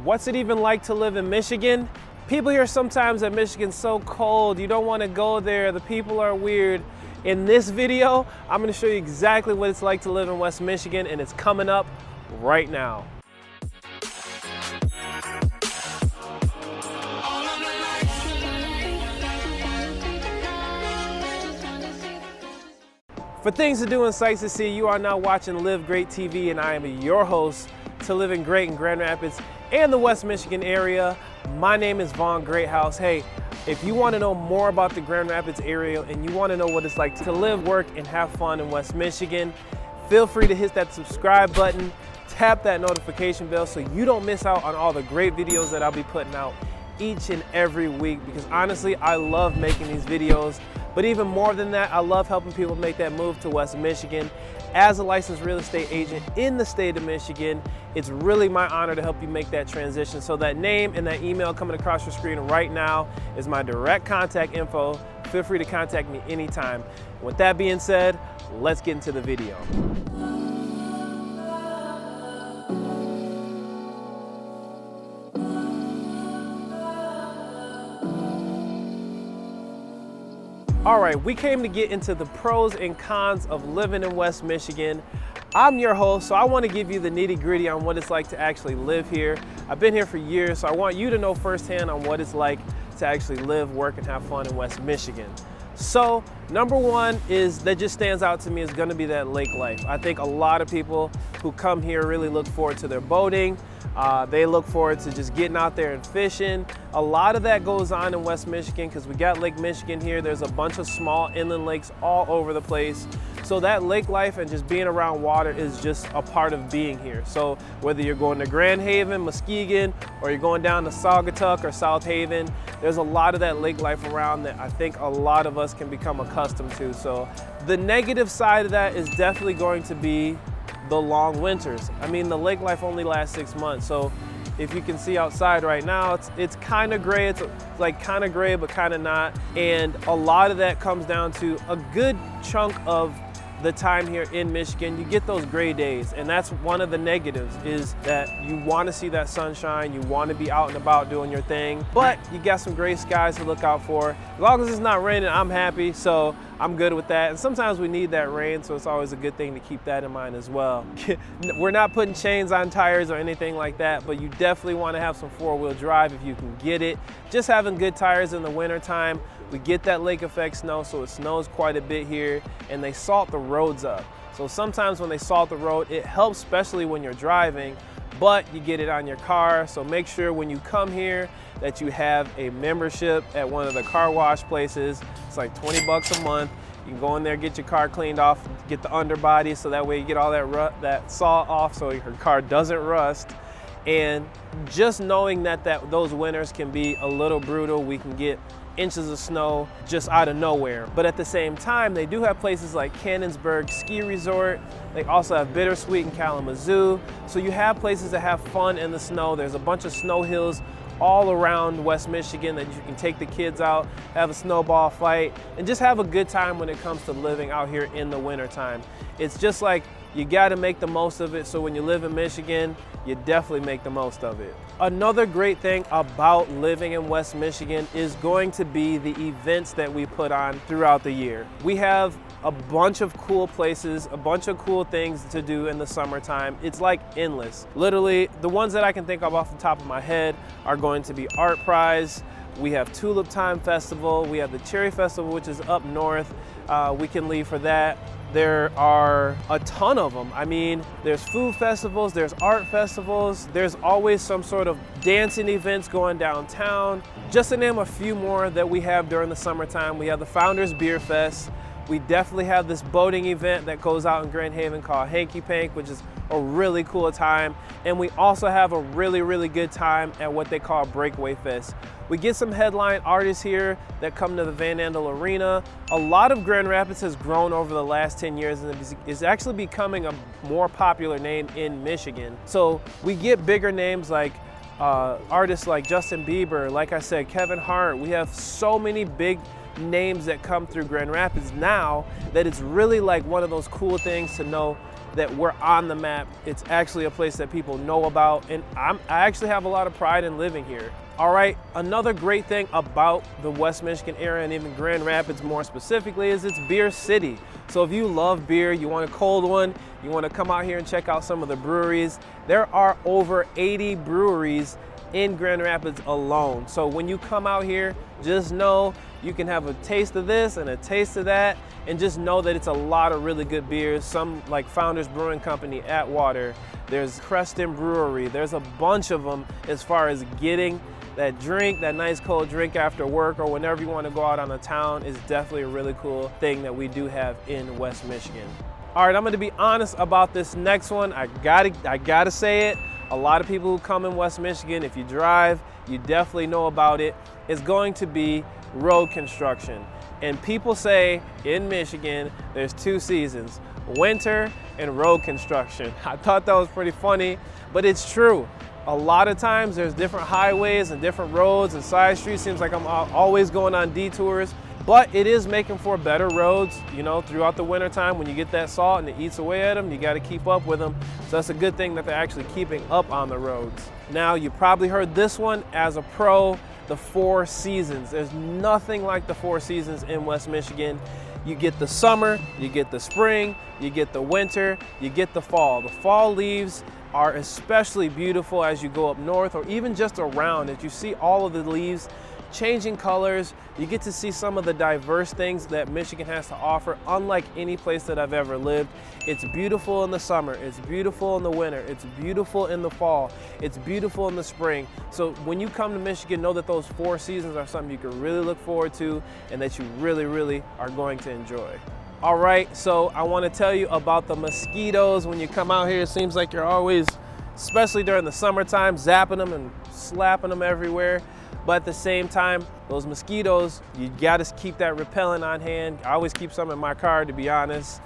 What's it even like to live in Michigan? People hear sometimes that Michigan's so cold, you don't want to go there, the people are weird. In this video, I'm going to show you exactly what it's like to live in West Michigan, and it's coming up right now. For things to do and sights to see, you are now watching Live Great TV, and I am your host to living great in Grand Rapids and the West Michigan area. My name is Vaughn Greathouse. Hey, if you want to know more about the Grand Rapids area and you want to know what it's like to live, work, and have fun in West Michigan, feel free to hit that subscribe button, tap that notification bell so you don't miss out on all the great videos that I'll be putting out each and every week, because honestly, I love making these videos. But even more than that, I love helping people make that move to West Michigan. As a licensed real estate agent in the state of Michigan, it's really my honor to help you make that transition. So that name and that email coming across your screen right now is my direct contact info. Feel free to contact me anytime. With that being said, let's get into the video. All right, we came to get into the pros and cons of living in West Michigan. I'm your host, so I want to give you the nitty-gritty on what it's like to actually live here. I've been here for years, so I want you to know firsthand on what it's like to actually live, work, and have fun in West Michigan. So, number one is that just stands out to me is going to be that lake life. I think a lot of people who come here really look forward to their boating. They look forward to just getting out there and fishing. A lot of that goes on in West Michigan because we got Lake Michigan here. There's a bunch of small inland lakes all over the place. So that lake life and just being around water is just a part of being here. So whether you're going to Grand Haven, Muskegon, or you're going down to Saugatuck or South Haven, there's a lot of that lake life around that I think a lot of us can become accustomed to. So the negative side of that is definitely going to be the long winters. I mean, the lake life only lasts 6 months. So if you can see outside right now, it's kind of gray. It's like kind of gray, but kind of not. And a lot of that comes down to a good chunk of the time here in Michigan, you get those gray days. And that's one of the negatives, is that you want to see that sunshine, you want to be out and about doing your thing, but you got some gray skies to look out for. As long as it's not raining, I'm happy, so I'm good with that. And sometimes we need that rain, so it's always a good thing to keep that in mind as well. We're not putting chains on tires or anything like that, but you definitely want to have some four-wheel drive if you can get it. Just having good tires in the wintertime. We get that lake effect snow, so it snows quite a bit here, and they salt the roads up. So sometimes when they salt the road, it helps, especially when you're driving, but you get it on your car. So make sure when you come here that you have a membership at one of the car wash places. It's like 20 bucks a month. You can go in there, get your car cleaned off, get the underbody, so that way you get all that salt off so your car doesn't rust. And just knowing that those winters can be a little brutal, we can get inches of snow just out of nowhere. But at the same time, they do have places like Cannonsburg Ski Resort. They also have Bittersweet in Kalamazoo. So you have places that have fun in the snow. There's a bunch of snow hills all around West Michigan that you can take the kids out, have a snowball fight, and just have a good time when it comes to living out here in the wintertime. It's just like you got to make the most of it. So when you live in Michigan, you definitely make the most of it. Another great thing about living in West Michigan is going to be the events that we put on throughout the year. We have a bunch of cool places, a bunch of cool things to do in the summertime. It's like endless. Literally, the ones that I can think of off the top of my head are going to be Art Prize. We have Tulip Time Festival. We have the Cherry Festival, which is up north. We can leave for that. There are a ton of them. I mean, there's food festivals, there's art festivals, there's always some sort of dancing events going downtown. Just to name a few more that we have during the summertime, we have the Founders Beer Fest. We definitely have this boating event that goes out in Grand Haven called Hanky Pank, which is a really cool time. And we also have a really, really good time at what they call Breakaway Fest. We get some headline artists here that come to the Van Andel Arena. A lot of Grand Rapids has grown over the last 10 years and is actually becoming a more popular name in Michigan. So we get bigger names like artists like Justin Bieber, like I said, Kevin Hart. We have so many big names that come through Grand Rapids now that it's really like one of those cool things to know that we're on the map. It's actually a place that people know about, and I actually have a lot of pride in living here. All right, another great thing about the West Michigan area, and even Grand Rapids more specifically, is it's beer city. So if you love beer, you want a cold one, you want to come out here and check out some of the breweries, there are over 80 breweries in Grand Rapids alone. So when you come out here, just know you can have a taste of this and a taste of that, and just know that it's a lot of really good beers. Some like Founders Brewing Company, Atwater, there's Creston Brewery, there's a bunch of them as far as getting that drink, that nice cold drink after work or whenever you want to go out on the town is definitely a really cool thing that we do have in West Michigan. All right, I'm going to be honest about this next one. I gotta say it. A lot of people who come in West Michigan, if you drive, you definitely know about it. It's going to be road construction. And people say in Michigan, there's two seasons, winter and road construction. I thought that was pretty funny, but it's true. A lot of times there's different highways and different roads and side streets. Seems like I'm always going on detours, but it is making for better roads, you know, throughout the winter time when you get that salt and it eats away at them, you got to keep up with them. So that's a good thing that they're actually keeping up on the roads. Now, you probably heard this one as a pro, the Four Seasons. There's nothing like the Four Seasons in West Michigan. You get the summer, you get the spring, you get the winter, you get the fall. The fall leaves are especially beautiful as you go up north or even just around, as you see all of the leaves changing colors. You get to see some of the diverse things that Michigan has to offer, unlike any place that I've ever lived. It's beautiful in the summer, it's beautiful in the winter, it's beautiful in the fall, it's beautiful in the spring. So when you come to Michigan, know that those four seasons are something you can really look forward to and that you really, really are going to enjoy. All right, so I want to tell you about the mosquitoes. When you come out here, it seems like you're always, especially during the summertime, zapping them and slapping them everywhere. But at the same time, those mosquitoes, you gotta keep that repellent on hand. I always keep some in my car, to be honest.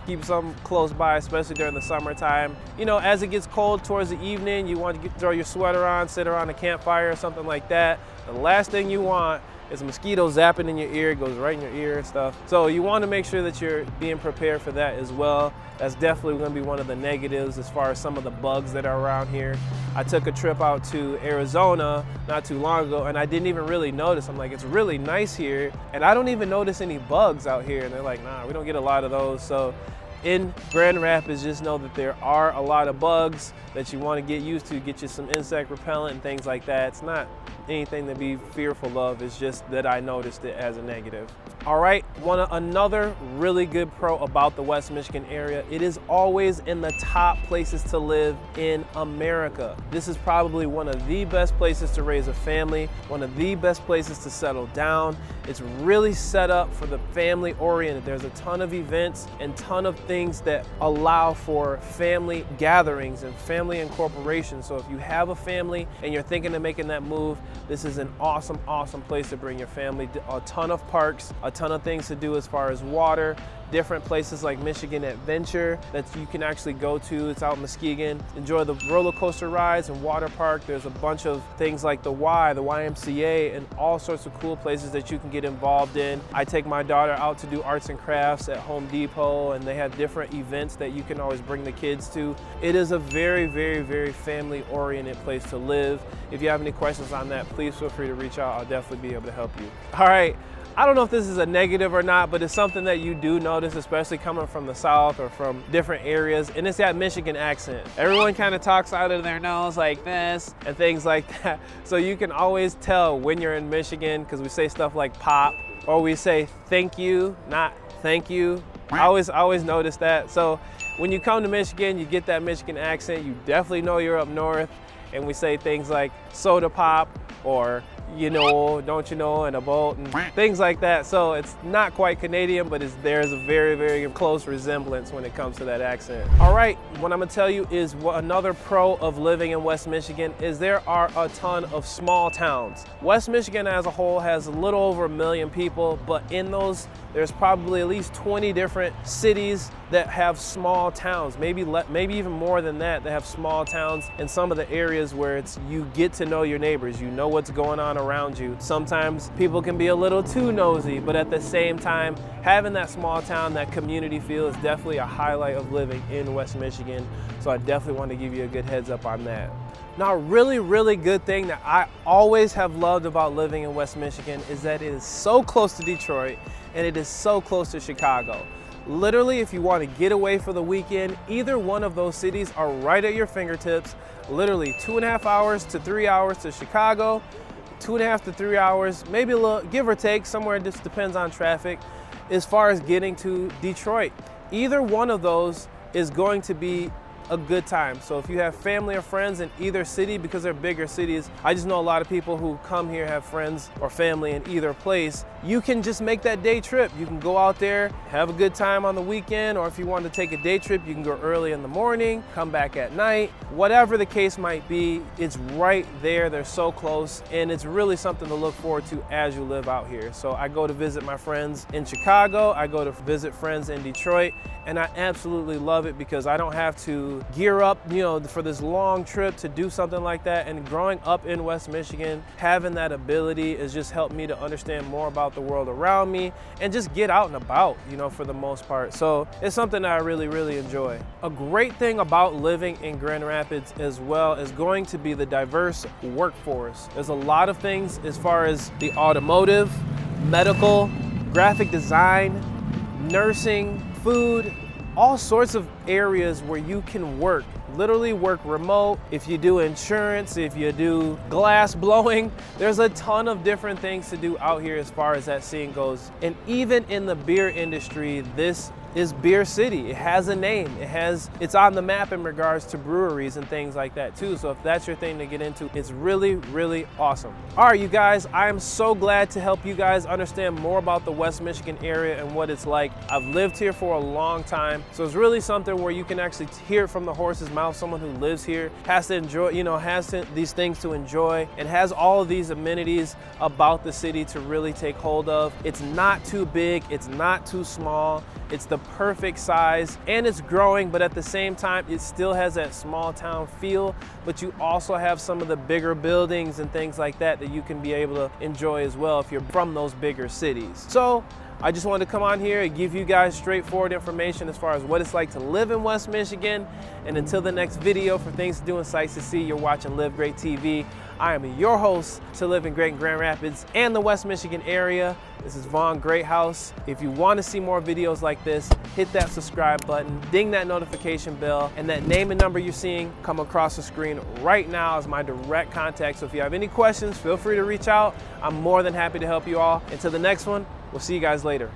Keep some close by, especially during the summertime. You know, as it gets cold towards the evening, you want to throw your sweater on, sit around a campfire or something like that. The last thing you want is a mosquito zapping in your ear. It goes right in your ear and stuff. So you want to make sure that you're being prepared for that as well. That's definitely going to be one of the negatives as far as some of the bugs that are around here. I took a trip out to Arizona not too long ago and I didn't even really notice. I'm like, it's really nice here and I don't even notice any bugs out here. And they're like, nah, we don't get a lot of those. So in Grand Rapids, just know that there are a lot of bugs that you want to get used to. Get you some insect repellent and things like that. It's not anything to be fearful of. It's just that I noticed it as a negative. All right, another really good pro about the West Michigan area, it is always in the top places to live in America. This is probably one of the best places to raise a family, one of the best places to settle down. It's really set up for the family oriented. There's a ton of events and ton of things that allow for family gatherings and family incorporation. So if you have a family and you're thinking of making that move, this is an awesome, awesome place to bring your family. A ton of parks, a ton of things to do as far as water, different places like Michigan Adventure that you can actually go to. It's out in Muskegon. Enjoy the roller coaster rides and water park. There's a bunch of things like the YMCA, and all sorts of cool places that you can get involved in. I take my daughter out to do arts and crafts at Home Depot, and they have different events that you can always bring the kids to. It is a very, very, very family-oriented place to live. If you have any questions on that, please feel free to reach out. I'll definitely be able to help you. All right. I don't know if this is a negative or not, but it's something that you do notice, especially coming from the South or from different areas, and it's that Michigan accent. Everyone kind of talks out of their nose like this and things like that. So you can always tell when you're in Michigan because we say stuff like pop, or we say thank you, not thank you. I always notice that. So when you come to Michigan, you get that Michigan accent, you definitely know you're up north, and we say things like soda pop or you know, don't you know, and a boat and things like that. So it's not quite Canadian, but there's a very, very close resemblance when it comes to that accent. All right, what I'm gonna tell you is another pro of living in West Michigan is there are a ton of small towns. West Michigan as a whole has a little over 1 million people, but in those, there's probably at least 20 different cities that have small towns, maybe even more than that have small towns in some of the areas where you get to know your neighbors, you know what's going on around you. Sometimes people can be a little too nosy, but at the same time, having that small town, that community feel is definitely a highlight of living in West Michigan. So I definitely want to give you a good heads up on that. Now, a really good thing that I always have loved about living in West Michigan is that it is so close to Detroit and it is so close to Chicago. Literally, if you want to get away for the weekend, either one of those cities are right at your fingertips. Literally 2.5 hours to 3 hours to Chicago, 2.5 to 3 hours, maybe a little, give or take, somewhere it just depends on traffic, as far as getting to Detroit. Either one of those is going to be a good time. So if you have family or friends in either city, because they're bigger cities, I just know a lot of people who come here have friends or family in either place, you can just make that day trip. You can go out there, have a good time on the weekend, or if you want to take a day trip, you can go early in the morning, come back at night. Whatever the case might be, it's right there. They're so close, and it's really something to look forward to as you live out here. So I go to visit my friends in Chicago, I go to visit friends in Detroit, and I absolutely love it because I don't have to gear up, you know, for this long trip to do something like that. And growing up in West Michigan, having that ability has just helped me to understand more about the world around me and just get out and about, you know, for the most part. So it's something that I really enjoy. A great thing about living in Grand Rapids as well is going to be the diverse workforce. There's a lot of things as far as the automotive, medical, graphic design, nursing, food, all sorts of areas where you can work, literally work remote. If you do insurance, if you do glass blowing, there's a ton of different things to do out here as far as that scene goes. And even in the beer industry, this is Beer City. It has a name. It's on the map in regards to breweries and things like that too. So if that's your thing to get into, it's really awesome. All right, you guys, I am so glad to help you guys understand more about the West Michigan area and what it's like. I've lived here for a long time, so it's really something where you can actually hear it from the horse's mouth. Someone who lives here has to enjoy, you know, these things to enjoy and has all of these amenities about the city to really take hold of. It's not too big, it's not too small. It's the perfect size and it's growing, but at the same time, it still has that small town feel, but you also have some of the bigger buildings and things like that that you can be able to enjoy as well if you're from those bigger cities. So I just wanted to come on here and give you guys straightforward information as far as what it's like to live in West Michigan. And until the next video for things to do and sights to see, you're watching Live Great TV. I am your host to live in Grand Rapids and the West Michigan area. This is Vaughn, Greathouse. If you want to see more videos like this, hit that subscribe button, ding that notification bell, and that name and number you're seeing come across the screen right now is my direct contact. So if you have any questions, feel free to reach out. I'm more than happy to help you all. Until the next one, we'll see you guys later.